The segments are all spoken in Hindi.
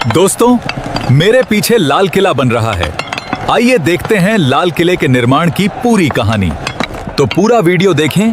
दोस्तों, मेरे पीछे लाल किला बन रहा है। आइए देखते हैं लाल किले के निर्माण की पूरी कहानी। तो पूरा वीडियो देखें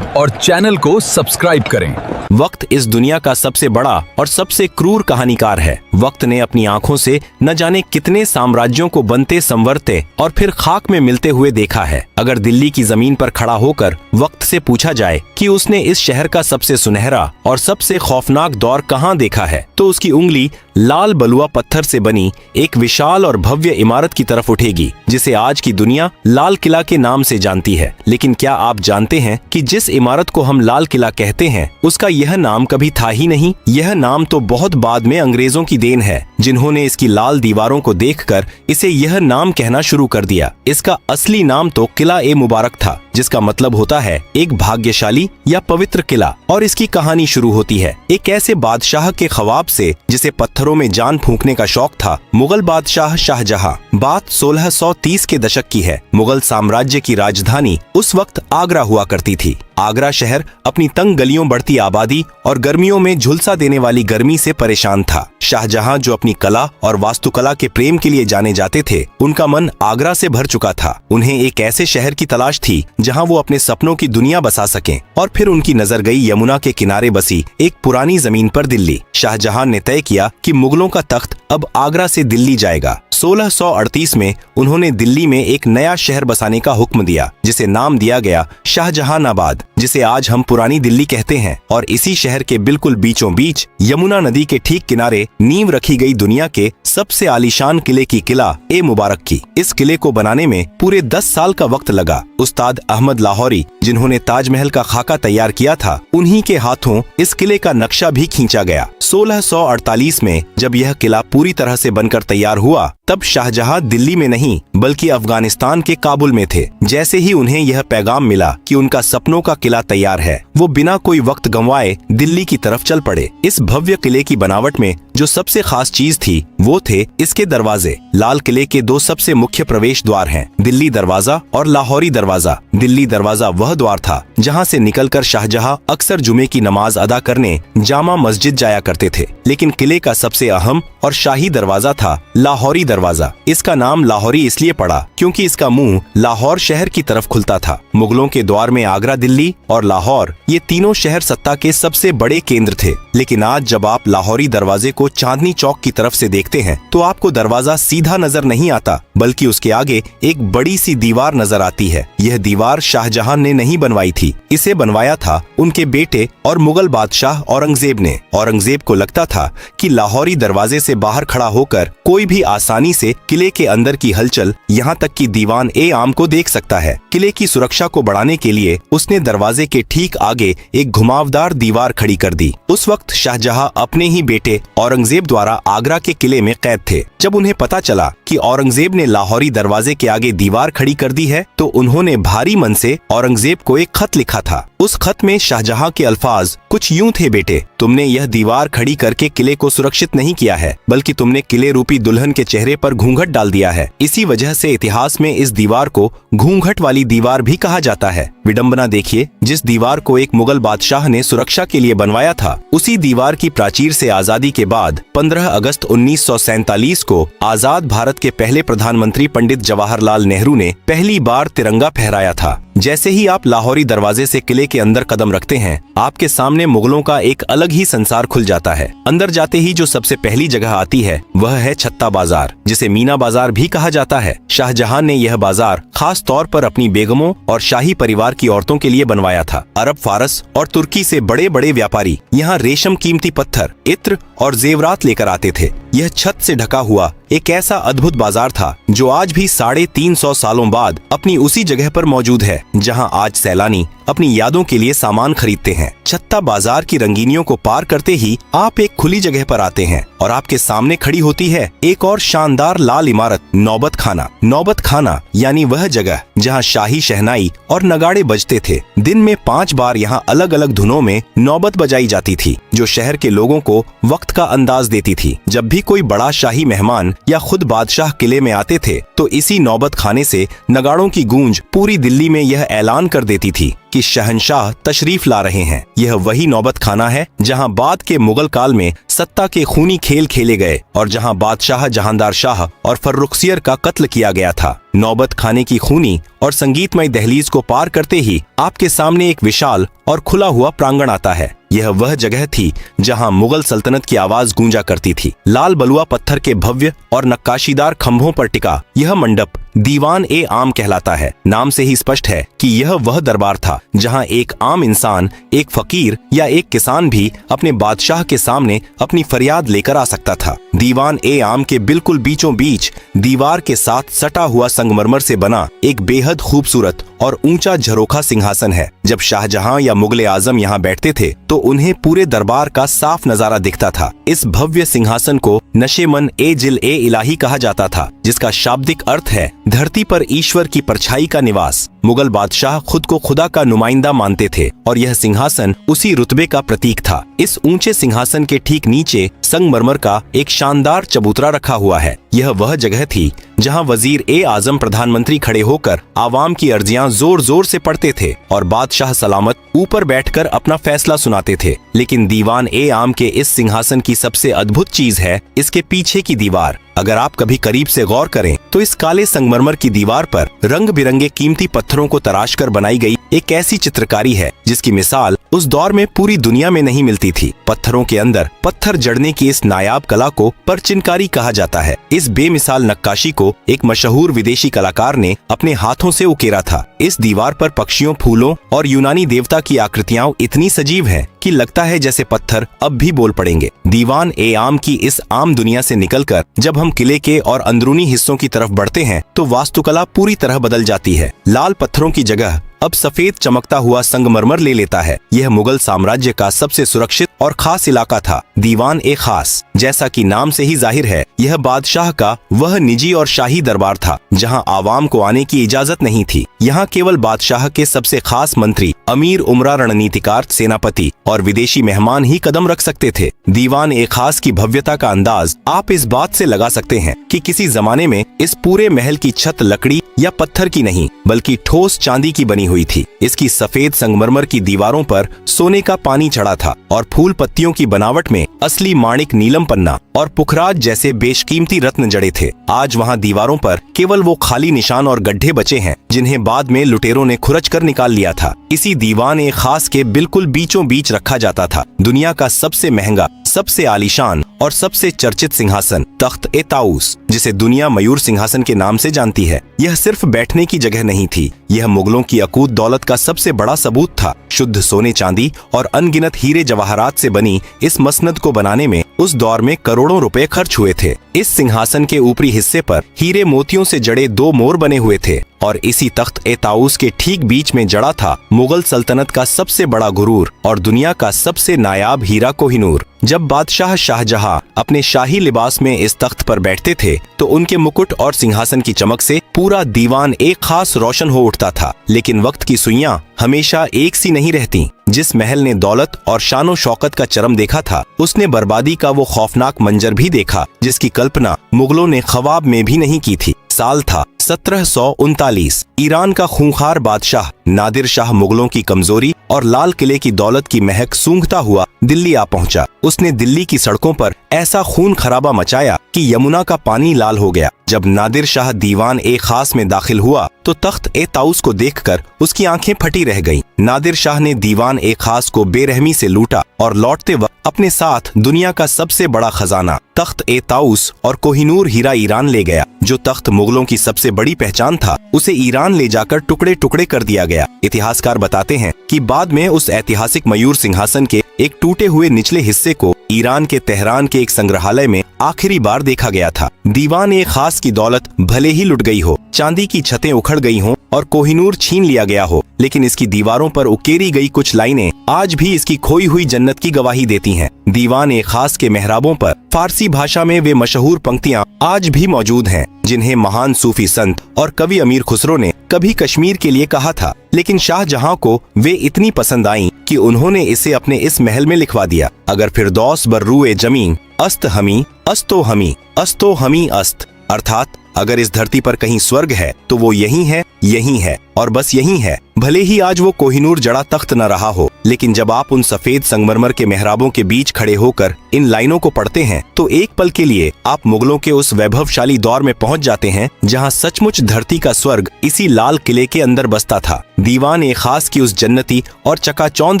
और चैनल को सब्सक्राइब करें। वक्त इस दुनिया का सबसे बड़ा और सबसे क्रूर कहानीकार है। वक्त ने अपनी आंखों से न जाने कितने साम्राज्यों को बनते संवरते और फिर खाक में मिलते हुए देखा है। अगर दिल्ली की जमीन पर खड़ा होकर वक्त से पूछा जाए कि उसने इस शहर का सबसे सुनहरा और सबसे खौफनाक दौर कहाँ देखा है, तो उसकी उंगली लाल बलुआ पत्थर से बनी एक विशाल और भव्य इमारत की तरफ उठेगी, जिसे आज की दुनिया लाल किला के नाम से जानती है। लेकिन क्या आप जानते हैं कि जिस इमारत को हम लाल किला कहते हैं, उसका यह नाम कभी था ही नहीं। यह नाम तो बहुत बाद में अंग्रेजों की देन है, जिन्होंने इसकी लाल दीवारों को देखकर इसे यह नाम कहना शुरू कर दिया। इसका असली नाम तो किला ए मुबारक था, जिसका मतलब होता है एक भाग्यशाली या पवित्र किला। और इसकी कहानी शुरू होती है एक ऐसे बादशाह के ख्वाब से जिसे पत्थरों में जान फूंकने का शौक था, मुगल बादशाह शाहजहां। बात 1630 के दशक की है। मुगल साम्राज्य की राजधानी उस वक्त आगरा हुआ करती थी। आगरा शहर अपनी तंग गलियों, बढ़ती आबादी और गर्मियों में झुलसा देने वाली गर्मी से परेशान था। शाहजहां, जो अपनी कला और वास्तुकला के प्रेम के लिए जाने जाते थे, उनका मन आगरा से भर चुका था। उन्हें एक ऐसे शहर की तलाश थी जहां वो अपने सपनों की दुनिया बसा सकें। और फिर उनकी नजर गई यमुना के किनारे बसी एक पुरानी जमीन पर, दिल्ली। शाहजहां ने तय किया कि मुगलों का तख्त अब आगरा से दिल्ली जाएगा। 1638 में उन्होंने दिल्ली में एक नया शहर बसाने का हुक्म दिया, जिसे नाम दिया गया शाहजहानाबाद, जिसे आज हम पुरानी दिल्ली कहते हैं। और इसी शहर के बिल्कुल बीचों बीच यमुना नदी के ठीक किनारे नींव रखी गई दुनिया के सबसे आलीशान किले की, किला ए मुबारक की। इस किले को बनाने में पूरे 10 साल का वक्त लगा। उस्ताद अहमद लाहौरी, जिन्होंने ताजमहल का खाका तैयार किया था, उन्हीं के हाथों इस किले का नक्शा भी खींचा गया। 1648 में जब यह किला पूरी तरह से बनकर तैयार हुआ, तब शाहजहां दिल्ली में नहीं बल्कि अफगानिस्तान के काबुल में थे। जैसे ही उन्हें यह पैगाम मिला कि उनका सपनों का किला तैयार है, वो बिना कोई वक्त गंवाए दिल्ली की तरफ चल पड़े। इस भव्य किले की बनावट में जो सबसे खास चीज थी, वो थे इसके दरवाजे। लाल किले के 2 सबसे मुख्य प्रवेश द्वार हैं, दिल्ली दरवाजा और लाहौरी दरवाजा। दिल्ली दरवाजा वह द्वार था जहां से निकलकर शाहजहां अक्सर जुमे की नमाज अदा करने जामा मस्जिद जाया करते थे। लेकिन किले का सबसे अहम और शाही दरवाजा था लाहौरी दरवाजा। इसका नाम लाहौरी इसलिए पड़ा क्योंकि इसका मुंह लाहौर शहर की तरफ खुलता था। मुगलों के द्वार में आगरा, दिल्ली और लाहौर, ये तीनों शहर सत्ता के सबसे बड़े केंद्र थे। लेकिन आज जब आप लाहौरी दरवाजे को चांदनी चौक की तरफ से देखते हैं, तो आपको दरवाजा सीधा नजर नहीं आता, बल्कि उसके आगे एक बड़ी सी दीवार नजर आती है। यह दीवार शाहजहां ने नहीं बनवाई थी, इसे बनवाया था उनके बेटे और मुगल बादशाह औरंगजेब ने। औरंगजेब को लगता था कि लाहौरी दरवाजे से बाहर खड़ा होकर कोई भी आसानी से किले के अंदर की हलचल, यहाँ तक कि दीवान ए आम को देख सकता है। किले की सुरक्षा को बढ़ाने के लिए उसने दरवाजे के ठीक आगे एक घुमावदार दीवार खड़ी कर दी। उस वक्त शाहजहां अपने ही बेटे औरंगजेब द्वारा आगरा के किले में कैद थे। जब उन्हें पता चला कि औरंगजेब ने लाहौरी दरवाजे के आगे दीवार खड़ी कर दी है, तो उन्होंने भारी मन से औरंगजेब को एक खत लिखा था। उस खत में शाहजहां के अल्फाज कुछ यूं थे, बेटे, तुमने यह दीवार खड़ी करके किले को सुरक्षित नहीं किया है, बल्कि तुमने किले रूपी दुल्हन के चेहरे पर घूंघट डाल दिया है। इसी वजह से इतिहास में इस दीवार को घूंघट वाली दीवार भी कहा जाता है। विडंबना देखिए, जिस दीवार को एक मुगल बादशाह ने सुरक्षा के लिए बनवाया था, उसी दीवार की प्राचीर से आजादी के बाद 15 अगस्त 1947 को आजाद भारत के पहले प्रधानमंत्री पंडित जवाहरलाल नेहरू ने पहली बार तिरंगा फहराया था। जैसे ही आप लाहौरी दरवाजे से किले के अंदर कदम रखते हैं, आपके सामने मुगलों का एक अलग ही संसार खुल जाता है। अंदर जाते ही जो सबसे पहली जगह आती है, वह है छत्ता बाजार, जिसे मीना बाजार भी कहा जाता है। शाहजहां ने यह बाजार खास तौर पर अपनी बेगमों और शाही परिवार की औरतों के लिए बनवाया था। अरब, फारस और तुर्की से बड़े बड़े व्यापारी यहाँ रेशम, कीमती पत्थर, इत्र और जेवरात लेकर आते थे। यह छत से ढका हुआ एक ऐसा अद्भुत बाजार था जो आज भी 350 सालों बाद अपनी उसी जगह पर मौजूद है जहां आज सैलानी अपनी यादों के लिए सामान खरीदते हैं। छत्ता बाजार की रंगीनियों को पार करते ही आप एक खुली जगह पर आते हैं और आपके सामने खड़ी होती है एक और शानदार लाल इमारत, नौबत खाना। नौबत खाना यानी वह जगह जहां शाही शहनाई और नगाड़े बजते थे। दिन में 5 बार यहां अलग अलग धुनों में नौबत बजाई जाती थी, जो शहर के लोगों को वक्त का अंदाज देती थी। जब भी कोई बड़ा शाही मेहमान या खुद बादशाह किले में आते थे, तो इसी नौबत खाने से नगाड़ों की गूंज पूरी दिल्ली में यह ऐलान कर देती थी कि शहंशाह तशरीफ ला रहे हैं। यह वही नौबत खाना है जहां बाद के मुगल काल में सत्ता के खूनी खेल खेले गए और जहां बादशाह जहांदार शाह और फर्रुखसियर का कत्ल किया गया था। नौबत खाने की खूनी और संगीतमय दहलीज को पार करते ही आपके सामने एक विशाल और खुला हुआ प्रांगण आता है। यह वह जगह थी जहां मुगल सल्तनत की आवाज गूंजा करती थी। लाल बलुआ पत्थर के भव्य और नक्काशीदार खंभों पर टिका यह मंडप दीवान ए आम कहलाता है। नाम से ही स्पष्ट है कि यह वह दरबार था जहां एक आम इंसान, एक फकीर या एक किसान भी अपने बादशाह के सामने अपनी फरियाद लेकर आ सकता था। दीवान ए आम के बिल्कुल बीचों बीच दीवार के साथ सटा हुआ संगमरमर से बना एक बेहद खूबसूरत और ऊंचा झरोखा सिंहासन है। जब शाहजहां या मुगले आजम यहाँ बैठते थे तो उन्हें पूरे दरबार का साफ नजारा दिखता था। इस भव्य सिंहासन को नशेमन ए जिल ए इलाही कहा जाता था, जिसका शाब्दिक अर्थ है धरती पर ईश्वर की परछाई का निवास। मुगल बादशाह खुद को खुदा का नुमाइंदा मानते थे और यह सिंहासन उसी रुतबे का प्रतीक था। इस ऊंचे सिंहासन के ठीक नीचे संगमरमर का एक शानदार चबूतरा रखा हुआ है। यह वह जगह थी जहां वजीर ए आजम प्रधानमंत्री खड़े होकर आवाम की अर्जियां जोर जोर से पढ़ते थे और बादशाह सलामत ऊपर बैठकर अपना फैसला सुनाते थे। लेकिन दीवान ए आम के इस सिंहासन की सबसे अद्भुत चीज है इसके पीछे की दीवार। अगर आप कभी करीब से गौर करें तो इस काले संगमरमर की दीवार पर रंग बिरंगे कीमती पत्थरों को तराशकर बनाई गई एक ऐसी चित्रकारी है जिसकी मिसाल उस दौर में पूरी दुनिया में नहीं मिलती थी। पत्थरों के अंदर पत्थर जड़ने की इस नायाब कला को परचिनकारी कहा जाता है। इस बेमिसाल नक्काशी को एक मशहूर विदेशी कलाकार ने अपने हाथों से उकेरा था। इस दीवार पर पक्षियों, फूलों और यूनानी देवता की आकृतियां इतनी सजीव हैं कि लगता है जैसे पत्थर अब भी बोल पड़ेंगे। दीवान ए आम की इस आम दुनिया से निकलकर जब हम किले के और अंदरूनी हिस्सों की तरफ बढ़ते हैं तो वास्तुकला पूरी तरह बदल जाती है। लाल पत्थरों की जगह अब सफेद चमकता हुआ संगमरमर ले लेता है। यह मुगल साम्राज्य का सबसे सुरक्षित और खास इलाका था। दीवान ए खास, जैसा कि नाम से ही जाहिर है, यह बादशाह का वह निजी और शाही दरबार था जहां आवाम को आने की इजाजत नहीं थी। यहाँ केवल बादशाह के सबसे खास मंत्री, अमीर उमरा, रणनीतिकार, सेनापति और विदेशी मेहमान ही कदम रख सकते थे। दीवान ए खास की भव्यता का अंदाज आप इस बात से लगा सकते हैं कि किसी जमाने में इस पूरे महल की छत लकड़ी या पत्थर की नहीं बल्कि ठोस चांदी की बनी हुई थी। इसकी सफेद संगमरमर की दीवारों पर सोने का पानी चढ़ा था और फूल पत्तियों की बनावट में असली माणिक, नीलम पन्ना और पुखराज जैसे बेशकीमती रत्न जड़े थे। आज वहाँ दीवारों पर केवल वो खाली निशान और गड्ढे बचे हैं जिन्हें बाद में लुटेरों ने खुरच कर निकाल लिया था। इसी दीवान ए खास के बिल्कुल बीचों बीच रखा जाता था दुनिया का सबसे महंगा, सबसे आलीशान और सबसे चर्चित सिंहासन, तख्त ए ताऊस, जिसे दुनिया मयूर सिंहासन के नाम से जानती है। यह सिर्फ बैठने की जगह नहीं थी, यह मुगलों की अकूत दौलत का सबसे बड़ा सबूत था। शुद्ध सोने, चांदी और अनगिनत हीरे जवाहरात से बनी इस मसनद को बनाने में उस दौर में करोड़ों रुपए खर्च हुए थे। इस सिंहासन के ऊपरी हिस्से पर हीरे मोतियों से जड़े 2 मोर बने हुए थे और इसी तख्त ए ताऊस के ठीक बीच में जड़ा था मुगल सल्तनत का सबसे बड़ा गुरूर और दुनिया का सबसे नायाब हीरा कोहिनूर। जब बादशाह शाहजहां अपने शाही लिबास में इस तख्त पर बैठते थे तो उनके मुकुट और सिंहासन की चमक से पूरा दीवान एक खास रोशन हो उठता था। लेकिन वक्त की सुइयां हमेशा एक सी नहीं रहती। जिस महल ने दौलत और शानो शौकत का चरम देखा था, उसने बर्बादी का वो खौफनाक मंजर भी देखा जिसकी कल्पना मुगलों ने ख्वाब में भी नहीं की थी। साल था 1739। ईरान का खूंखार बादशाह नादिर शाह मुगलों की कमजोरी और लाल किले की दौलत की महक सूंघता हुआ दिल्ली आ पहुंचा। उसने दिल्ली की सड़कों पर ऐसा खून खराबा मचाया कि यमुना का पानी लाल हो गया। जब नादिर शाह दीवान ए खास में दाखिल हुआ तो तख्त ए ताऊस को देखकर उसकी आंखें फटी रह गईं। नादिर शाह ने दीवान ए खास को बेरहमी से लूटा और लौटते वक्त अपने साथ दुनिया का सबसे बड़ा खजाना तख्त ए ताऊस और कोहिनूर हीरा ईरान ले गया। जो तख्त मुगलों की सबसे बड़ी पहचान था, उसे ईरान ले जाकर टुकड़े टुकड़े कर दिया गया। इतिहासकार बताते हैं कि बाद में उस ऐतिहासिक मयूर सिंहासन के एक टूटे हुए निचले हिस्से को ईरान के तेहरान के एक संग्रहालय में आखिरी बार देखा गया था। दीवान ए खास की दौलत भले ही लुट गई हो, चांदी की छतें उखड़ गई हों और कोहिनूर छीन लिया गया हो, लेकिन इसकी दीवारों पर उकेरी गई कुछ लाइनें आज भी इसकी खोई हुई जन्नत की गवाही देती हैं। दीवान ए खास के मेहराबों पर फारसी भाषा में वे मशहूर पंक्तियां आज भी मौजूद हैं जिन्हें महान सूफी संत और कवि अमीर खुसरो ने कभी कश्मीर के लिए कहा था, लेकिन शाहजहां को वे इतनी पसंद आईं कि उन्होंने इसे अपने इस महल में लिखवा दिया। अगर फिरदौस बर्रुए जमीन अस्त हमी अस्तो हमी अस्तो हमी अस्त, अर्थात अगर इस धरती पर कहीं स्वर्ग है तो वो यही है और बस यही है। भले ही आज वो कोहिनूर जड़ा तख्त न रहा हो, लेकिन जब आप उन सफेद संगमरमर के मेहराबों के बीच खड़े होकर इन लाइनों को पढ़ते हैं तो एक पल के लिए आप मुगलों के उस वैभवशाली दौर में पहुंच जाते हैं जहां सचमुच धरती का स्वर्ग इसी लाल किले के अंदर बसता था। दीवान ए खास की उस जन्नती और चकाचौंध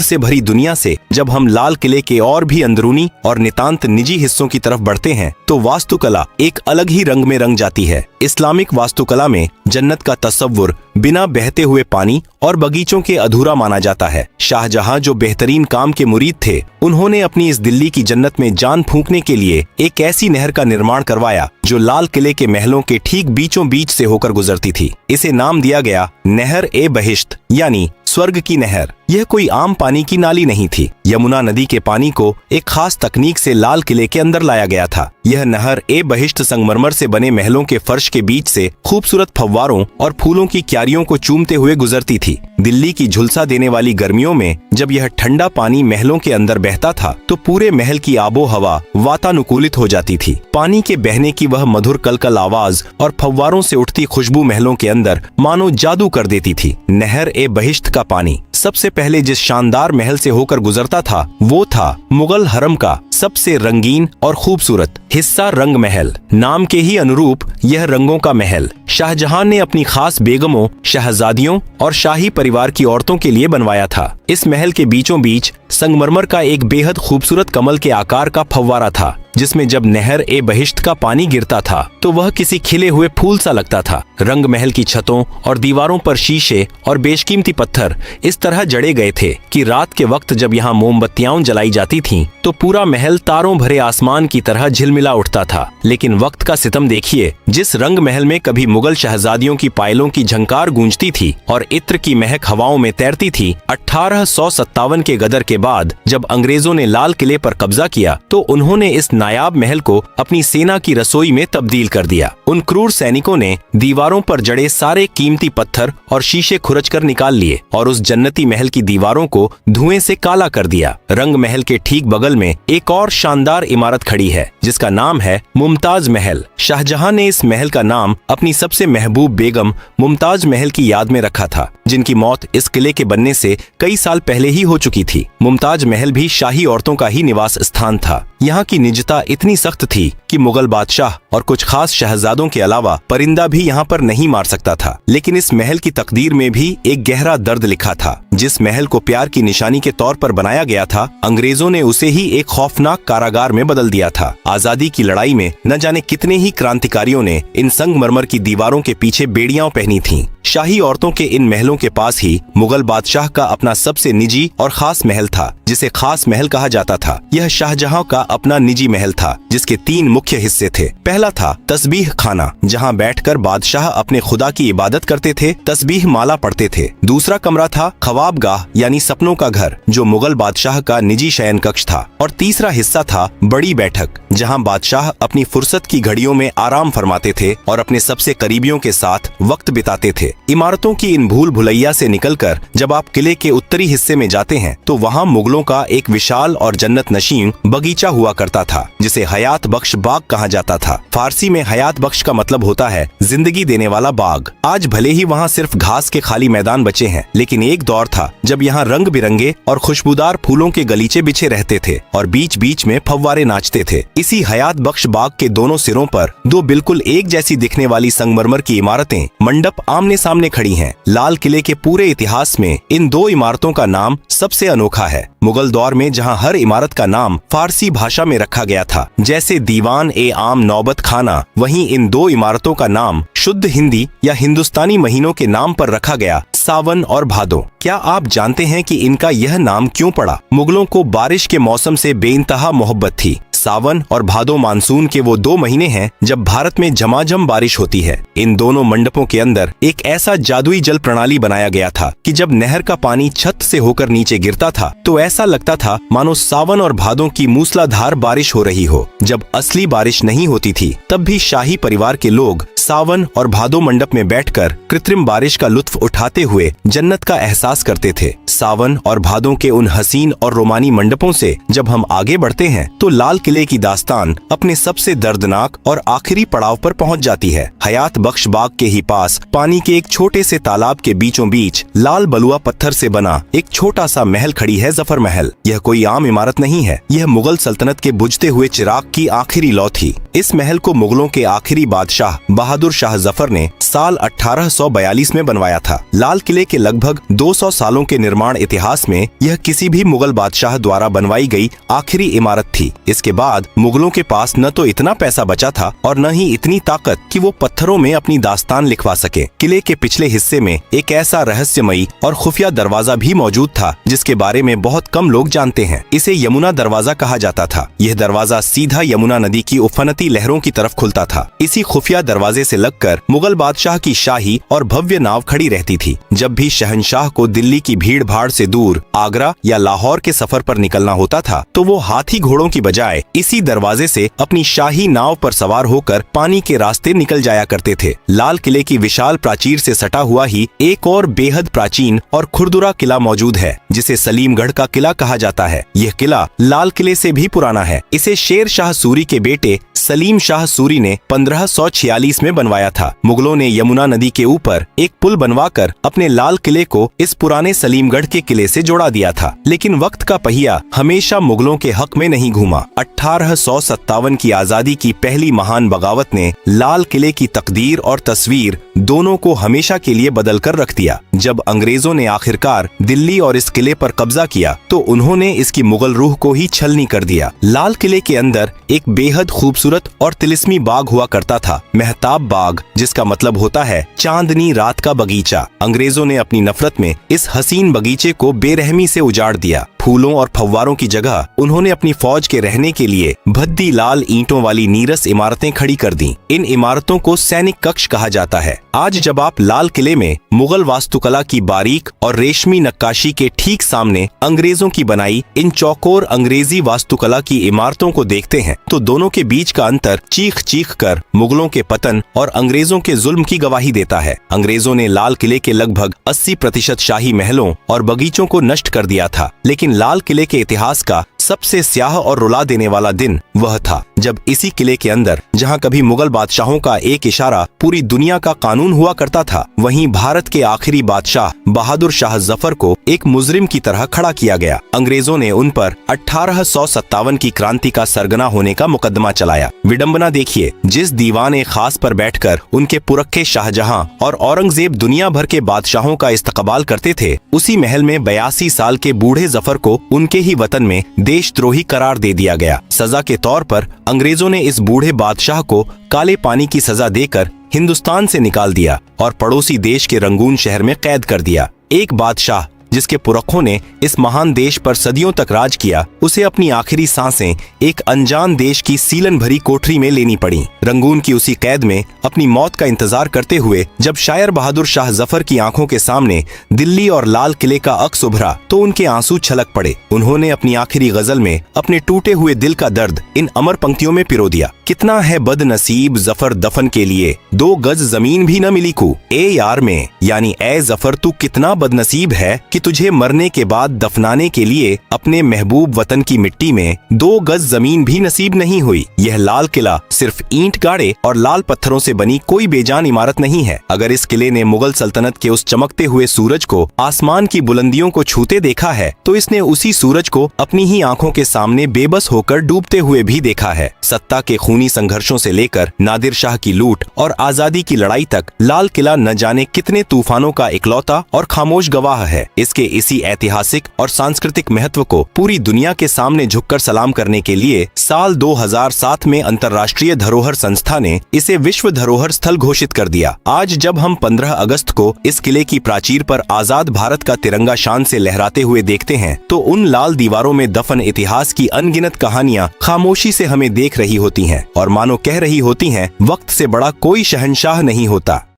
से भरी दुनिया से जब हम लाल किले के और भी अंदरूनी और नितांत निजी हिस्सों की तरफ बढ़ते हैं तो वास्तुकला एक अलग ही रंग में रंग जाती है। इस्लामिक वास्तुकला में जन्नत का तस्वुर बिना बहते हुए पानी और बगीचों के अधूरा माना जाता है। शाहजहां जो बेहतरीन काम के मुरीद थे, उन्होंने अपनी इस दिल्ली की जन्नत में जान फूंकने के लिए एक ऐसी नहर का निर्माण करवाया जो लाल किले के महलों के ठीक बीचों बीच से होकर गुजरती थी। इसे नाम दिया गया नहर ए बहिश्त यानी स्वर्ग की नहर। यह कोई आम पानी की नाली नहीं थी। यमुना नदी के पानी को एक खास तकनीक से लाल किले के अंदर लाया गया था। यह नहर ए बहिश्त संगमरमर से बने महलों के फर्श के बीच से खूबसूरत फव्वारों और फूलों की क्यारियों को चूमते हुए गुजरती थी। दिल्ली की झुलसा देने वाली गर्मियों में जब यह ठंडा पानी महलों के अंदर बहता था तो पूरे महल की आबो हवा वातानुकूलित हो जाती थी। पानी के बहने की वह मधुर कलकल आवाज और फव्वारों से उठती खुशबू महलों के अंदर मानो जादू कर देती थी। नहर ए बहिश्त का पानी सबसे पहले जिस शानदार महल से होकर गुजरता था वो था मुगल हरम का सबसे रंगीन और खूबसूरत हिस्सा रंग महल। नाम के ही अनुरूप यह रंगों का महल शाहजहां ने अपनी खास बेगमों, शहजादियों और शाही परिवार की औरतों के लिए बनवाया था। इस महल के बीचों बीच संगमरमर का एक बेहद खूबसूरत कमल के आकार का फव्वारा था जिसमें जब नहर ए बहिश्त का पानी गिरता था तो वह किसी खिले हुए फूल सा लगता था। रंग महल की छतों और दीवारों पर शीशे और बेशकीमती पत्थर इस तरह जड़े गए थे कि रात के वक्त जब यहाँ मोमबत्तियां जलाई जाती थीं तो पूरा महल तारों भरे आसमान की तरह झिलमिला उठता था। लेकिन वक्त का सितम देखिए, जिस रंग महल में कभी मुगल शहजादियों की पायलों की झंकार गूंजती थी और इत्र की महक हवाओं में तैरती थी, 1857 के गदर के बाद जब अंग्रेजों ने लाल किले पर कब्जा किया तो उन्होंने इस नायाब महल को अपनी सेना की रसोई में तब्दील कर दिया। उन क्रूर सैनिकों ने दीवारों पर जड़े सारे कीमती पत्थर और शीशे खुरच कर निकाल लिए और उस जन्नती महल की दीवारों को धुएं से काला कर दिया। रंग महल के ठीक बगल में एक और शानदार इमारत खड़ी है जिसका नाम है मुमताज महल। शाहजहां ने इस महल का नाम अपनी सबसे महबूब बेगम मुमताज महल की याद में रखा था, जिनकी मौत इस किले के बनने से कई साल पहले ही हो चुकी थी। मुमताज महल भी शाही औरतों का ही निवास स्थान था। यहाँ की निजता इतनी सख्त थी कि मुगल बादशाह और कुछ खास शहजादों के अलावा परिंदा भी यहाँ पर नहीं मार सकता था। लेकिन इस महल की तकदीर में भी एक गहरा दर्द लिखा था। जिस महल को प्यार की निशानी के तौर पर बनाया गया था, अंग्रेजों ने उसे ही एक खौफनाक कारागार में बदल दिया था। आजादी की लड़ाई में न जाने कितने ही क्रांतिकारियों ने इन संगमरमर की दीवारों के पीछे बेड़ियां पहनी थीं। शाही औरतों के इन महलों के पास ही मुगल बादशाह का अपना सबसे निजी और खास महल था जिसे खास महल कहा जाता था। यह शाहजहां का अपना निजी महल था जिसके 3 मुख्य हिस्से थे। पहला था तस्बीह खाना, जहां बैठकर बादशाह अपने खुदा की इबादत करते थे, तस्बीह माला पढ़ते थे। दूसरा कमरा था ख्वाबगाह यानी सपनों का घर, जो मुगल बादशाह का निजी शयन कक्ष था। और तीसरा हिस्सा था बड़ी बैठक, जहां बादशाह अपनी फुर्सत की घड़ियों में आराम फरमाते थे और अपने सबसे करीबियों के साथ वक्त बिताते थे। इमारतों की इन भूल भुलैया से निकलकर जब आप किले के उत्तरी हिस्से में जाते हैं तो वहाँ मुगलों का एक विशाल और जन्नत नशीन बगीचा हुआ करता था जिसे हयात बख्श बाग कहा जाता था। फारसी में हयात बख्श का मतलब होता है जिंदगी देने वाला बाग। आज भले ही वहाँ सिर्फ घास के खाली मैदान बचे हैं, लेकिन एक दौर था जब यहाँ रंग बिरंगे और खुशबूदार फूलों के गलीचे बिछे रहते थे और बीच बीच में फव्वारे नाचते थे। इसी हयात बख्श बाग के दोनों सिरों पर 2 बिल्कुल एक जैसी दिखने वाली संगमरमर की इमारतें मंडप आमने सामने खड़ी हैं। लाल किले के पूरे इतिहास में इन 2 इमारतों का नाम सबसे अनोखा है। मुगल दौर में जहां हर इमारत का नाम फारसी भाषा में रखा गया था, जैसे दीवान ए आम नौबत खाना, वहीं इन 2 इमारतों का नाम शुद्ध हिंदी या हिंदुस्तानी महीनों के नाम पर रखा गया, सावन और भादो। क्या आप जानते हैं कि इनका यह नाम क्यों पड़ा? मुगलों को बारिश के मौसम से बेइंतहा मोहब्बत थी। सावन और भादो मानसून के वो 2 महीने हैं जब भारत में झमाझम बारिश होती है। इन दोनों मंडपों के अंदर एक ऐसा जादुई जल प्रणाली बनाया गया था कि जब नहर का पानी छत से होकर नीचे गिरता था तो ऐसा लगता था मानो सावन और भादों की मूसलाधार बारिश हो रही हो। जब असली बारिश नहीं होती थी तब भी शाही परिवार के लोग सावन और भादो मंडप में बैठकर कृत्रिम बारिश का लुत्फ उठाते हुए जन्नत का एहसास करते थे। सावन और भादों के उन हसीन और रोमानी मंडपों से जब हम आगे बढ़ते हैं तो लाल किले की दास्तान अपने सबसे दर्दनाक और आखिरी पड़ाव पर पहुंच जाती है। हयात बख्श बाग के ही पास पानी के एक छोटे से तालाब के बीचों बीच लाल बलुआ पत्थर से बना एक छोटा सा महल खड़ी है जफर महल। यह कोई आम इमारत नहीं है, यह मुगल सल्तनत के बुझते हुए चिराग की आखिरी लौ थी। इस महल को मुगलों के आखिरी बादशाह बहादुर शाह जफर ने साल 1842 में बनवाया था। लाल किले के लगभग 200 सालों के निर्माण इतिहास में यह किसी भी मुगल बादशाह द्वारा बनवाई गई आखिरी इमारत थी। इसके बाद मुगलों के पास न तो इतना पैसा बचा था और न ही इतनी ताकत कि वो पत्थरों में अपनी दास्तान लिखवा सके। किले के पिछले हिस्से में एक ऐसा रहस्यमयी और खुफिया दरवाजा भी मौजूद था जिसके बारे में बहुत कम लोग जानते हैं। इसे यमुना दरवाजा कहा जाता था। यह दरवाजा सीधा यमुना नदी की उफनती लहरों की तरफ खुलता था। इसी खुफिया दरवाजे से लगकर मुगल बादशाह की शाही और भव्य नाव खड़ी रहती थी। जब भी शहंशाह को दिल्ली की भीड़ भाड़ से दूर आगरा या लाहौर के सफर पर निकलना होता था तो वो हाथी घोड़ों की बजाय इसी दरवाजे से अपनी शाही नाव पर सवार होकर पानी के रास्ते निकल जाया करते थे। लाल किले की विशाल प्राचीर से सटा हुआ ही एक और बेहद प्राचीन और खुरदुरा किला मौजूद है जिसे सलीमगढ़ का किला कहा जाता है। यह किला लाल किले से भी पुराना है। इसे शेर शाह सूरी के बेटे सलीम शाह सूरी ने 1546 में बनवाया था। मुगलों ने यमुना नदी के ऊपर एक पुल बनवाकर अपने लाल किले को इस पुराने सलीमगढ़ के किले से जोड़ा दिया था। लेकिन वक्त का पहिया हमेशा मुगलों के हक में नहीं घूमा। 1857 की आजादी की पहली महान बगावत ने लाल किले की तकदीर और तस्वीर दोनों को हमेशा के लिए बदल कर रख दिया। जब अंग्रेजों ने आखिरकार दिल्ली और इस किले पर कब्जा किया तो उन्होंने इसकी मुगल रूह को ही छलनी कर दिया। लाल किले के अंदर एक बेहद खूबसूरत और तिलिस्मी बाग हुआ करता था, महताब बाग, जिसका मतलब होता है चांदनी रात का बगीचा। अंग्रेजों ने अपनी नफरत में इस हसीन बगीचे को बेरहमी से उजाड़ दिया। फूलों और फव्वारों की जगह उन्होंने अपनी फौज के रहने के लिए भद्दी लाल ईंटों वाली नीरस इमारतें खड़ी कर दी। इन इमारतों को सैनिक कक्ष कहा जाता है। आज जब आप लाल किले में मुगल वास्तुकला की बारीक और रेशमी नक्काशी के ठीक सामने अंग्रेजों की बनाई इन चौकोर अंग्रेजी वास्तुकला की इमारतों को देखते हैं तो दोनों के बीच का अंतर चीख चीख कर मुगलों के पतन और अंग्रेजों के जुल्म की गवाही देता है। अंग्रेजों ने लाल किले के लगभग 80% शाही महलों और बगीचों को नष्ट कर दिया था, लेकिन लाल किले के इतिहास का सबसे स्याह और रुला देने वाला दिन वह था जब इसी किले के अंदर, जहां कभी मुगल बादशाहों का एक इशारा पूरी दुनिया का कानून हुआ करता था, वहीं भारत के आखिरी बादशाह बहादुर शाह जफर को एक मुजरिम की तरह खड़ा किया गया। अंग्रेजों ने उन पर 1857 की क्रांति का सरगना होने का मुकदमा चलाया। विडंबना देखिए, जिस दीवान खास पर बैठकर उनके पुरखे शाहजहां और औरंगजेब दुनिया भर के बादशाहों का इस्तकबाल करते थे, उसी महल में 82 साल के बूढ़े जफर को उनके ही वतन में देशद्रोही करार दे दिया गया। सजा के तौर पर अंग्रेजों ने इस बूढ़े बादशाह को काले पानी की सजा देकर हिंदुस्तान से निकाल दिया और पड़ोसी देश के रंगून शहर में कैद कर दिया। एक बादशाह जिसके पुरखों ने इस महान देश पर सदियों तक राज किया, उसे अपनी आखिरी सांसें एक अनजान देश की सीलन भरी कोठरी में लेनी पड़ी। रंगून की उसी कैद में अपनी मौत का इंतजार करते हुए जब शायर बहादुर शाह जफर की आंखों के सामने दिल्ली और लाल किले का अक्स उभरा तो उनके आंसू छलक पड़े। उन्होंने अपनी आखिरी गजल में अपने टूटे हुए दिल का दर्द इन अमर पंक्तियों में पिरो दिया। कितना है बदनसीब जफर दफन के लिए, 2 गज जमीन भी न मिली को। ए यार में, यानी ए जफर तू कितना बदनसीब है कि तुझे मरने के बाद दफनाने के लिए अपने महबूब वतन की मिट्टी में 2 गज जमीन भी नसीब नहीं हुई। यह लाल किला सिर्फ ईंट गाड़े और लाल पत्थरों से बनी कोई बेजान इमारत नहीं है। अगर इस किले ने मुगल सल्तनत के उस चमकते हुए सूरज को आसमान की बुलंदियों को छूते देखा है तो इसने उसी सूरज को अपनी ही आंखों के सामने बेबस होकर डूबते हुए भी देखा है। सत्ता के खूनी संघर्षों से लेकर नादिर शाह की लूट और आजादी की लड़ाई तक लाल किला न जाने कितने तूफानों का इकलौता और खामोश गवाह है। इसके इसी ऐतिहासिक और सांस्कृतिक महत्व को पूरी दुनिया के सामने झुककर सलाम करने के लिए साल 2007 में अंतर्राष्ट्रीय धरोहर संस्था ने इसे विश्व धरोहर स्थल घोषित कर दिया। आज जब हम 15 अगस्त को इस किले की प्राचीर पर आजाद भारत का तिरंगा शान से लहराते हुए देखते हैं तो उन लाल दीवारों में दफन इतिहास की अनगिनत कहानियां खामोशी से हमें देख रही होती हैं और मानो कह रही होती हैं, वक्त से बड़ा कोई शहंशाह नहीं होता।